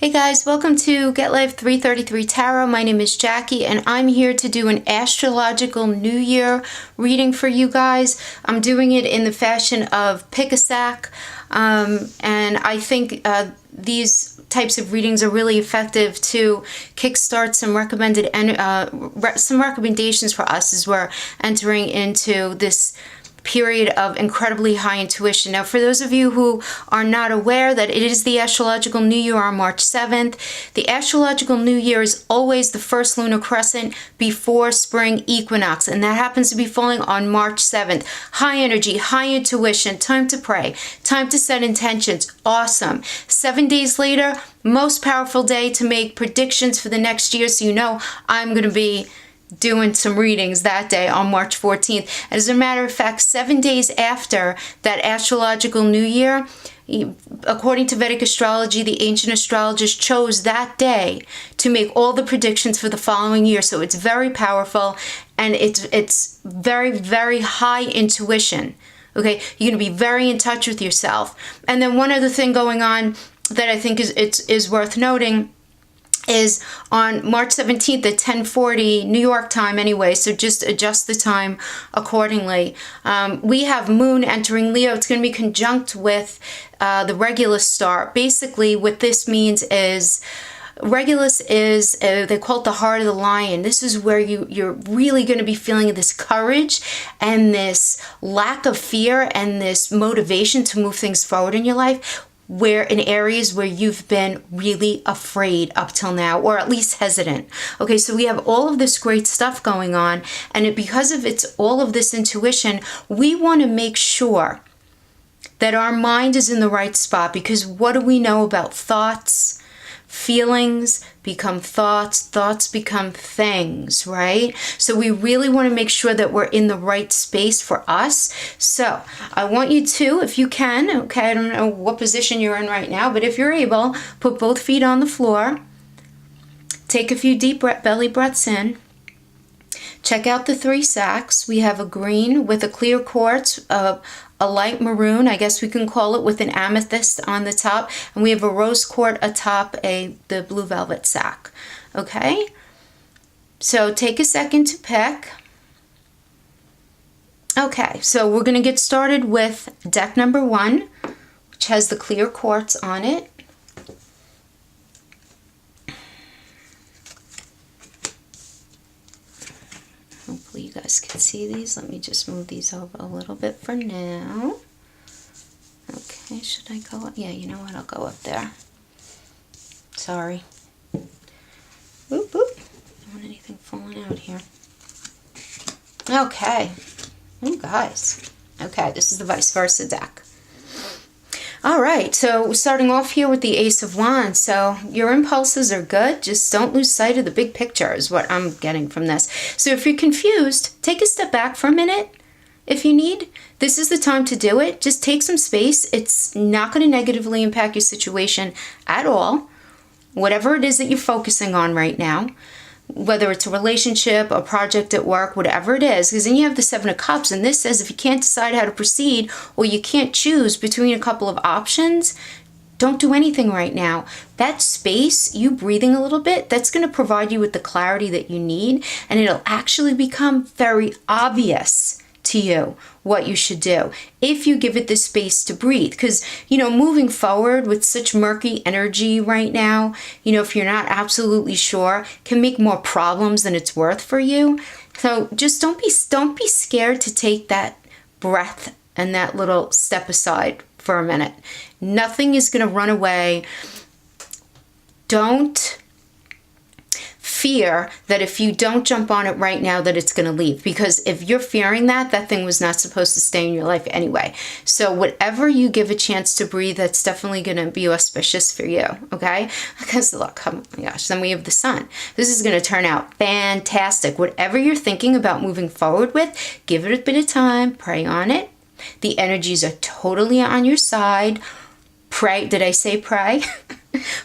Hey guys, welcome to Get Life 333 Tarot. My name is Jackie and I'm here to do an astrological New Year reading for you guys. I'm doing it in the fashion of Pick-a-Sac, and I think these types of readings are really effective to kickstart some recommendations for us as we're entering into this period of incredibly high intuition. Now, for those of you who are not aware that it is the astrological new year on March 7th, the astrological new year is always the first lunar crescent before spring equinox, and that happens to be falling on March 7th. High energy, high intuition, time to pray, time to set intentions. Awesome. 7 days later, most powerful day to make predictions for the next year. So you know I'm going to be doing some readings that day on March 14th. As a matter of fact, 7 days after that astrological new year, according to Vedic astrology, the ancient astrologers chose that day to make all the predictions for the following year. So it's very powerful, and it's very, very high intuition. Okay, you're going to be very in touch with yourself. And then one other thing going on that I think is worth noting is on March 17th at 10:40 New York time anyway, so just adjust the time accordingly. We have Moon entering Leo. It's going to be conjunct with the Regulus star. Basically, what this means is Regulus is, they call it the heart of the lion. This is where you're really going to be feeling this courage and this lack of fear and this motivation to move things forward in your life, where in areas where you've been really afraid up till now, or at least hesitant. Okay, so we have all of this great stuff going on, and because of all of this intuition, we want to make sure that our mind is in the right spot, because what do we know about thoughts? Feelings become thoughts, thoughts become things, right? So we really want to make sure that we're in the right space for us. So I want you to, if you can, okay, I don't know what position you're in right now, but if you're able, put both feet on the floor. Take a few deep belly breaths in. Check out the 3 sacks. We have a green with a clear quartz, a light maroon, I guess we can call it, with an amethyst on the top, and we have a rose quartz atop the blue velvet sack. Okay, so take a second to pick. Okay, so we're going to get started with deck number 1, which has the clear quartz on it. Hopefully you guys can see these. Let me just move these over a little bit for now. Okay, should I go up? Yeah, you know what? I'll go up there. Sorry. Boop, boop. Don't want anything falling out here. Okay. Oh, guys. Okay, this is the vice versa deck. All right, so starting off here with the Ace of Wands. So your impulses are good. Just don't lose sight of the big picture is what I'm getting from this. So if you're confused, take a step back for a minute if you need. This is the time to do it. Just take some space. It's not going to negatively impact your situation at all. Whatever it is that you're focusing on right now, whether it's a relationship, a project at work, whatever it is, because then you have the 7 of Cups, and this says if you can't decide how to proceed, or you can't choose between a couple of options, don't do anything right now. That space, you breathing a little bit, that's going to provide you with the clarity that you need, and it'll actually become very obvious to you what you should do if you give it the space to breathe. Because, you know, moving forward with such murky energy right now, you know, if you're not absolutely sure, can make more problems than it's worth for you. So just don't be scared to take that breath and that little step aside for a minute. Nothing is going to run away. Don't fear that if you don't jump on it right now that it's going to leave, because if you're fearing that thing was not supposed to stay in your life anyway. So whatever you give a chance to breathe, that's definitely going to be auspicious for you. Okay, because look, oh my gosh, then we have the Sun. This is going to turn out fantastic. Whatever you're thinking about moving forward with, give it a bit of time, pray on it. The energies are totally on your side. Pray. Did I say pray?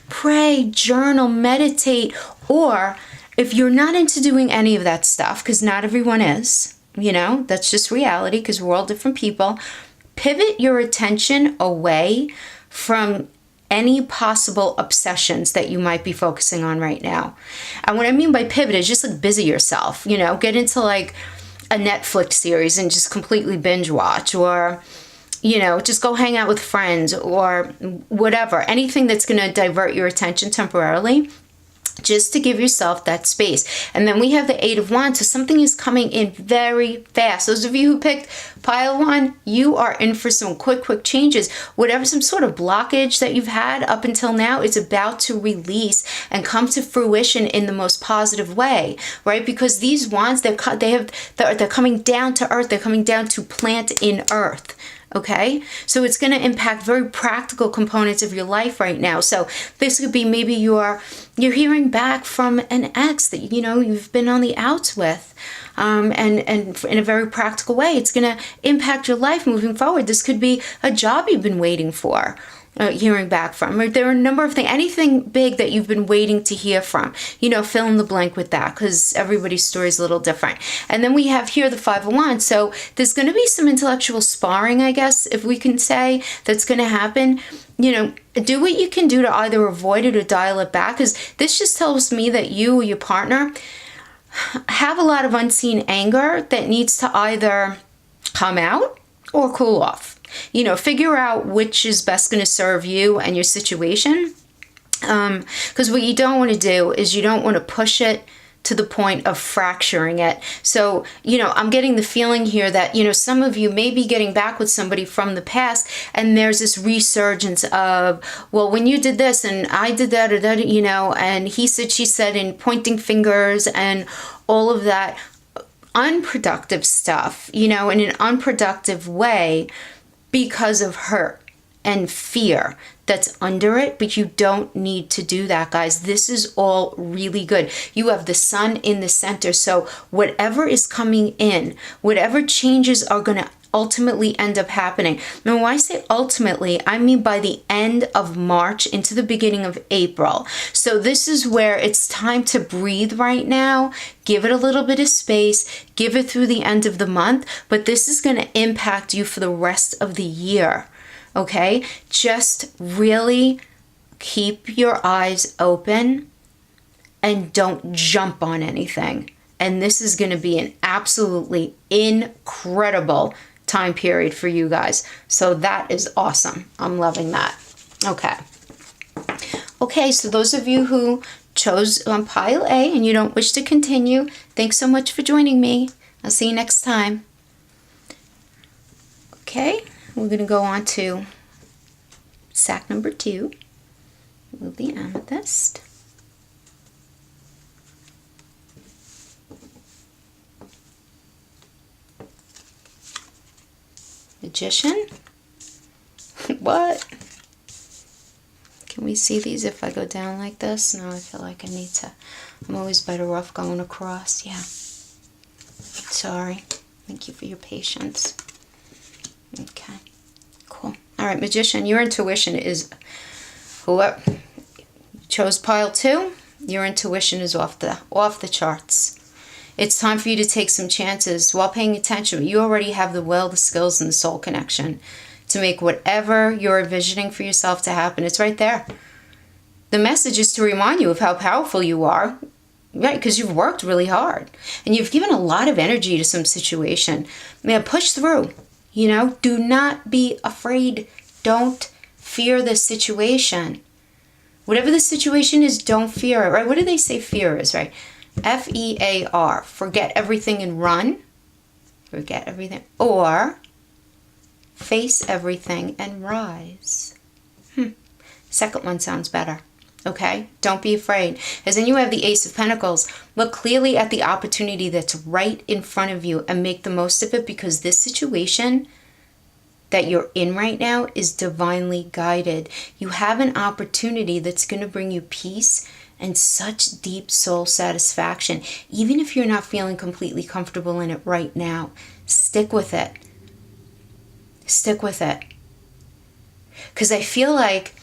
Pray, journal, meditate. Or if you're not into doing any of that stuff, because not everyone is, you know, that's just reality, because we're all different people, pivot your attention away from any possible obsessions that you might be focusing on right now. And what I mean by pivot is just like busy yourself, you know, get into like a Netflix series and just completely binge watch, or, you know, just go hang out with friends or whatever, anything that's going to divert your attention temporarily, just to give yourself that space. And then we have the Eight of Wands, so something is coming in very fast. Those of you who picked pile 1, you are in for some quick changes. Whatever, some sort of blockage that you've had up until now is about to release and come to fruition in the most positive way, right? Because these wands, they're coming down to earth. They're coming down to plant in earth. Okay, so it's going to impact very practical components of your life right now. So this could be maybe you're hearing back from an ex that, you know, you've been on the outs with, and in a very practical way, it's going to impact your life moving forward. This could be a job you've been waiting for. Hearing back from, or there are a number of things, anything big that you've been waiting to hear from, you know, fill in the blank with that, because everybody's story is a little different. And then we have here the Five of Wands. So there's going to be some intellectual sparring, I guess, if we can say, that's going to happen. You know, do what you can do to either avoid it or dial it back, because this just tells me that you or your partner have a lot of unseen anger that needs to either come out or cool off. You know, figure out which is best going to serve you and your situation. Because what you don't want to do is you don't want to push it to the point of fracturing it. So, you know, I'm getting the feeling here that, you know, some of you may be getting back with somebody from the past, and there's this resurgence of, well, when you did this and I did that, or that, you know, and he said, she said, and pointing fingers and all of that unproductive stuff, you know, in an unproductive way, because of hurt and fear that's under it. But you don't need to do that, guys. This is all really good. You have the sun in the center. So whatever is coming in, whatever changes are going to ultimately end up happening. Now, when I say ultimately, I mean by the end of March into the beginning of April. So this is where it's time to breathe right now. Give it a little bit of space. Give it through the end of the month. But this is going to impact you for the rest of the year. Okay? Just really keep your eyes open and don't jump on anything. And this is going to be an absolutely incredible time period for you guys. So that is awesome. I'm loving that. Okay, so those of you who chose pile A and you don't wish to continue, thanks so much for joining me. I'll see you next time. Okay, we're going to go on to sack number 2. Move the amethyst. Magician. What? Can we see these if I go down like this? No, I feel like I need to. I'm always better off going across. Yeah. Sorry. Thank you for your patience. Okay. Cool. All right, Magician, your intuition is, whoever chose pile 2, your intuition is off the charts. It's time for you to take some chances while paying attention. You already have the will, the skills, and the soul connection to make whatever you're envisioning for yourself to happen. It's right there. The message is to remind you of how powerful you are, right? Because you've worked really hard and you've given a lot of energy to some situation. Man, push through. You know, do not be afraid. Don't fear the situation. Whatever the situation is, don't fear it, right? What do they say fear is, right? F-E-A-R. Forget everything and run. Forget everything. Or face everything and rise. Second one sounds better. Okay? Don't be afraid. As then you have the Ace of Pentacles. Look clearly at the opportunity that's right in front of you and make the most of it, because this situation that you're in right now is divinely guided. You have an opportunity that's going to bring you peace and such deep soul satisfaction. Even if you're not feeling completely comfortable in it right now, stick with it. Stick with it. Because I feel like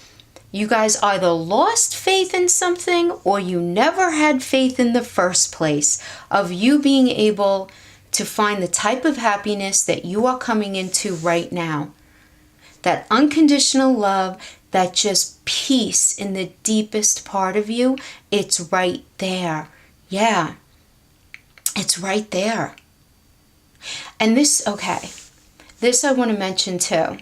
you guys either lost faith in something or you never had faith in the first place of you being able to find the type of happiness that you are coming into right now. That unconditional love, that just peace in the deepest part of you, it's right there. Yeah, it's right there. And this, okay, this I want to mention too. I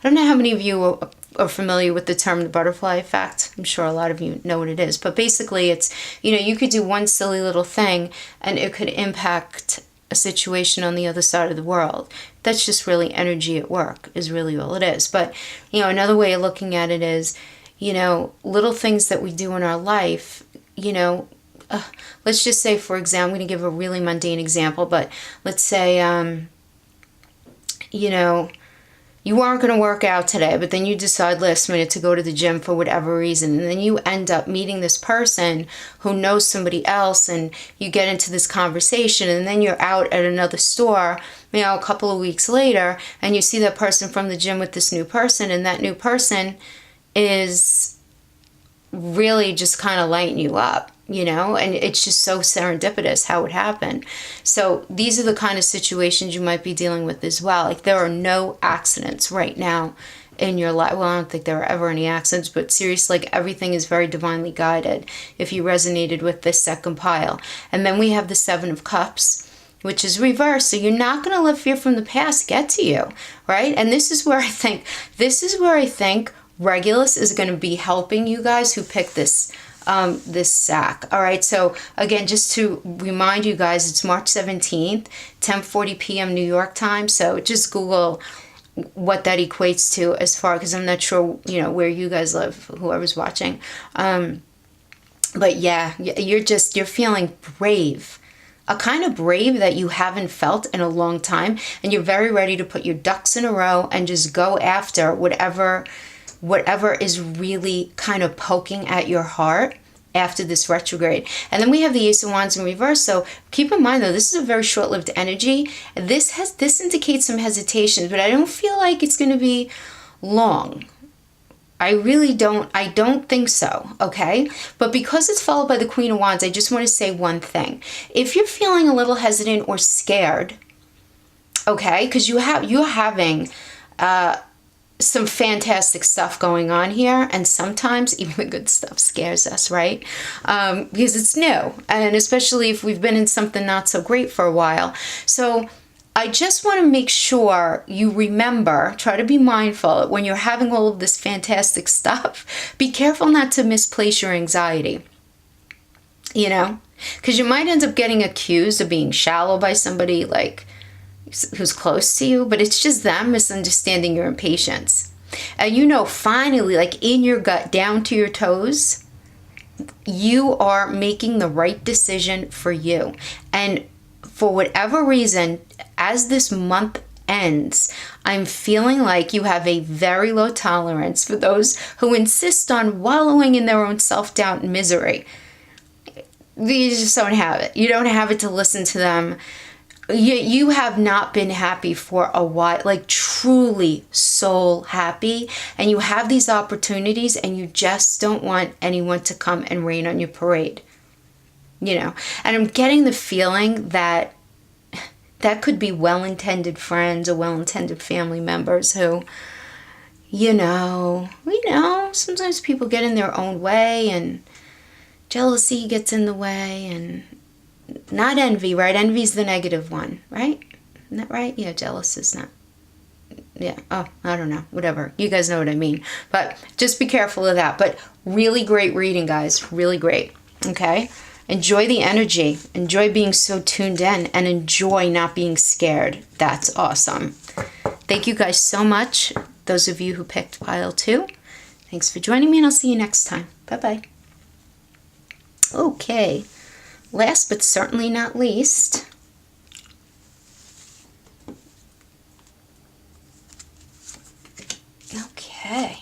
don't know how many of you are familiar with the term the butterfly effect. I'm sure a lot of you know what it is. But basically it's, you could do one silly little thing and it could impact a situation on the other side of the world. That's just really energy at work is really all it is. But, another way of looking at it is, little things that we do in our life, let's just say, for example, I'm going to give a really mundane example, but let's say, you aren't going to work out today, but then you decide last minute to go to the gym for whatever reason. And then you end up meeting this person who knows somebody else and you get into this conversation and then you're out at another store, a couple of weeks later and you see that person from the gym with this new person and that new person is really just kind of lighting you up. And it's just so serendipitous how it happened. So these are the kind of situations you might be dealing with as well. Like there are no accidents right now in your life. Well, I don't think there are ever any accidents, but seriously, like everything is very divinely guided if you resonated with this second pile. And then we have the Seven of Cups, which is reversed. So you're not going to let fear from the past get to you, right? And this is where I think Regulus is going to be helping you guys who pick this sack. All right. So again, just to remind you guys, it's March 17th, 10:40 p.m. New York time. So just Google what that equates to as far, because I'm not sure, where you guys live, whoever's watching. But yeah, you're feeling brave, a kind of brave that you haven't felt in a long time. And you're very ready to put your ducks in a row and just go after whatever is really kind of poking at your heart after this retrograde. And then we have the Ace of Wands in reverse. So keep in mind though, this is a very short-lived energy. This indicates some hesitation, but I don't feel like it's going to be long. I don't think so, okay? But because it's followed by the Queen of Wands, I just want to say one thing. If you're feeling a little hesitant or scared, okay, because you're having some fantastic stuff going on here, and sometimes even the good stuff scares us, right? Because it's new, and especially if we've been in something not so great for a while. So I just want to make sure you remember, try to be mindful when you're having all of this fantastic stuff. Be careful not to misplace your anxiety, because you might end up getting accused of being shallow by somebody like who's close to you, but it's just them misunderstanding your impatience. And finally, like in your gut, down to your toes, you are making the right decision for you. And for whatever reason, as this month ends, I'm feeling like you have a very low tolerance for those who insist on wallowing in their own self-doubt and misery. You just don't have it. You don't have it to listen to them. You have not been happy for a while, like truly soul happy, and you have these opportunities and you just don't want anyone to come and rain on your parade, and I'm getting the feeling that could be well-intended friends or well-intended family members who, sometimes people get in their own way and jealousy gets in the way and not envy, right? Envy's the negative one, right? Isn't that right? Yeah, jealous is not. Yeah, I don't know. Whatever. You guys know what I mean. But just be careful of that. But really great reading, guys. Really great. Okay? Enjoy the energy. Enjoy being so tuned in. And enjoy not being scared. That's awesome. Thank you guys so much. Those of you who picked pile 2. Thanks for joining me, and I'll see you next time. Bye-bye. Okay. Last but certainly not least, okay.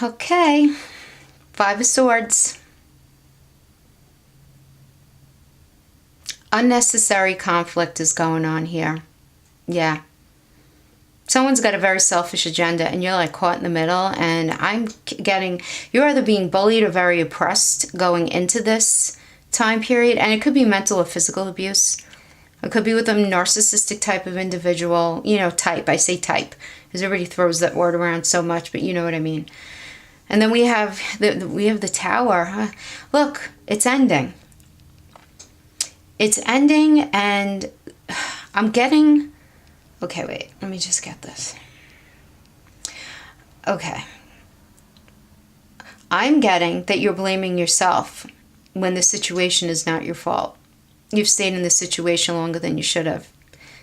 Okay. Five of Swords. Unnecessary conflict is going on here. Yeah. Someone's got a very selfish agenda and you're like caught in the middle, and you're either being bullied or very oppressed going into this time period, and it could be mental or physical abuse. It could be with a narcissistic type of individual, type. I say type, because everybody throws that word around so much, but you know what I mean. And then we have the Tower. Look, it's ending. It's ending, and I'm getting... Okay, wait. Let me just get this. Okay. I'm getting that you're blaming yourself when the situation is not your fault. You've stayed in this situation longer than you should have.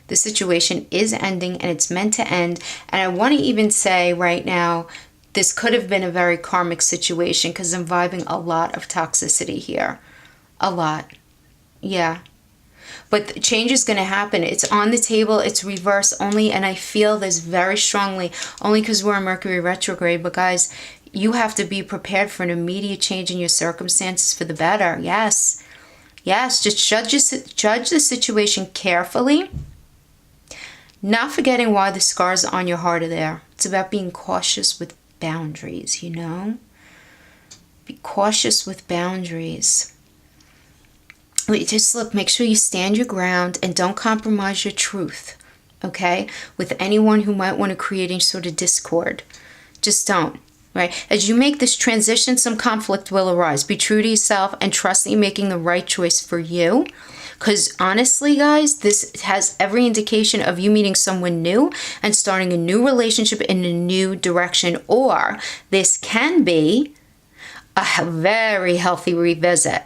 The situation is ending, and it's meant to end. And I want to even say right now, this could have been a very karmic situation, because I'm vibing a lot of toxicity here. A lot. Yeah. But the change is going to happen. It's on the table. It's reverse only. And I feel this very strongly, only because we're in Mercury retrograde. But guys, you have to be prepared for an immediate change in your circumstances for the better. Yes. Yes. Just judge the situation carefully. Not forgetting why the scars on your heart are there. It's about being cautious with boundaries, Be cautious with boundaries. Just look, make sure you stand your ground and don't compromise your truth, okay? With anyone who might want to create any sort of discord. Just don't, right? As you make this transition, some conflict will arise. Be true to yourself and trust that you're making the right choice for you. Because honestly, guys, this has every indication of you meeting someone new and starting a new relationship in a new direction. Or this can be a very healthy revisit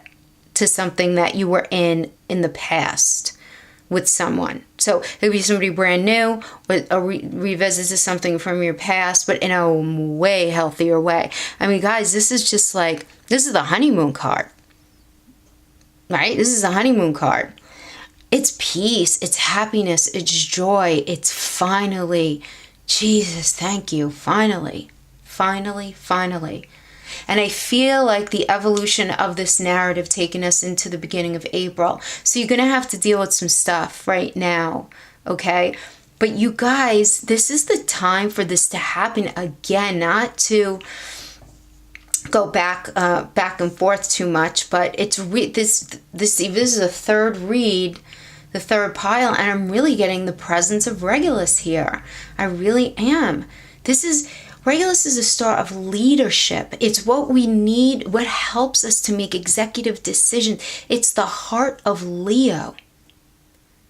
to something that you were in the past with someone. So it could be somebody brand new, or a revisit to something from your past, but in a way healthier way. I mean, guys, this is just like, this is the honeymoon card. Right? This is a honeymoon card. It's peace. It's happiness. It's joy. It's finally. Jesus, thank you. Finally. Finally, finally. And I feel like the evolution of this narrative taking us into the beginning of April. So you're going to have to deal with some stuff right now. Okay? But you guys, this is the time for this to happen again. Not to go back and forth too much, but it's this is a third read, the third pile, and I'm really getting the presence of Regulus here. I really am. Regulus is a star of leadership. It's what we need, what helps us to make executive decisions. It's the heart of Leo.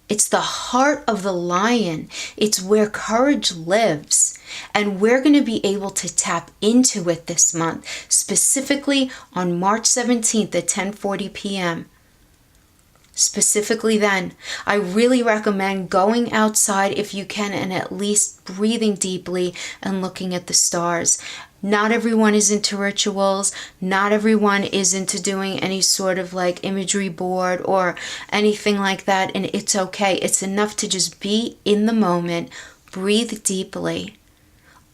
It's the heart of the lion. It's where courage lives. And we're going to be able to tap into it this month, specifically on March 17th at 10:40 p.m. Specifically then, I really recommend going outside if you can and at least breathing deeply and looking at the stars. Not everyone is into rituals. Not everyone is into doing any sort of like imagery board or anything like that. And it's okay. It's enough to just be in the moment. Breathe deeply.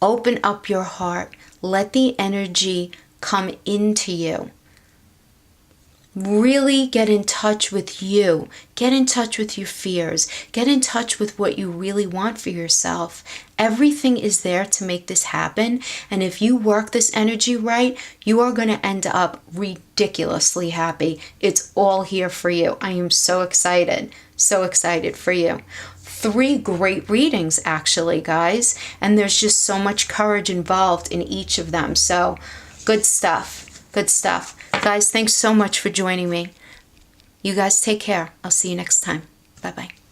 Open up your heart. Let the energy come into you. Really get in touch with you. Get in touch with your fears. Get in touch with what you really want for yourself. Everything is there to make this happen. And if you work this energy right, you are going to end up ridiculously happy. It's all here for you. I am so excited for you. 3 great readings, actually, guys. And there's just so much courage involved in each of them. So good stuff. Good stuff. Guys, thanks so much for joining me. You guys take care. I'll see you next time. Bye-bye.